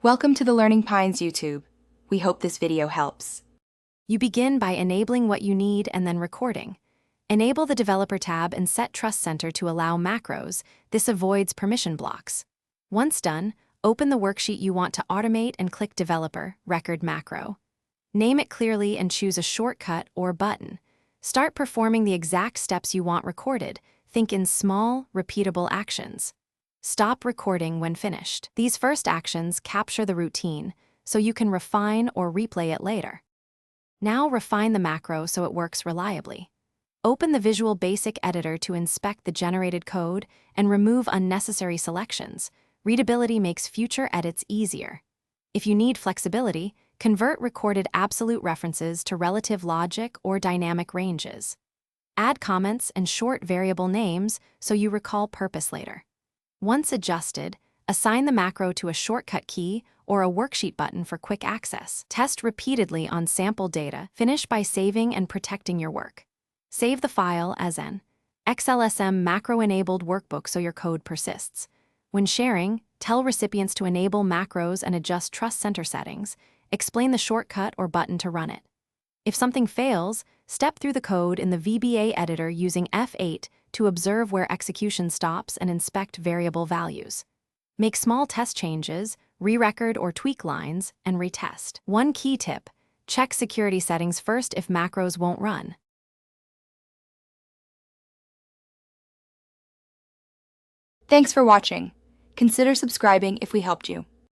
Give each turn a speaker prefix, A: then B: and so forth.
A: Welcome to the Learning Pines YouTube. We hope this video helps.
B: You begin by enabling what you need and then recording. Enable the Developer tab and set Trust Center to allow macros. This avoids permission blocks. Once done, open the worksheet you want to automate and click Developer, Record Macro. Name it clearly and choose a shortcut or button. Start performing the exact steps you want recorded. Think in small, repeatable actions. Stop recording when finished. These first actions capture the routine, so you can refine or replay it later. Now refine the macro so it works reliably. Open the Visual Basic editor to inspect the generated code and remove unnecessary selections. Readability makes future edits easier. If you need flexibility, convert recorded absolute references to relative logic or dynamic ranges. Add comments and short variable names so you recall purpose later. Once adjusted, assign the macro to a shortcut key or a worksheet button for quick access. Test repeatedly on sample data. Finish by saving and protecting your work. Save the file as an XLSM macro-enabled workbook so your code persists. When sharing, tell recipients to enable macros and adjust Trust Center settings. Explain the shortcut or button to run it. If something fails, step through the code in the VBA editor using F8 to observe where execution stops and inspect variable values. Make small test changes, re-record or tweak lines, and retest. One key tip: check security settings first if macros won't run.
A: Thanks for watching. Consider subscribing if we helped you.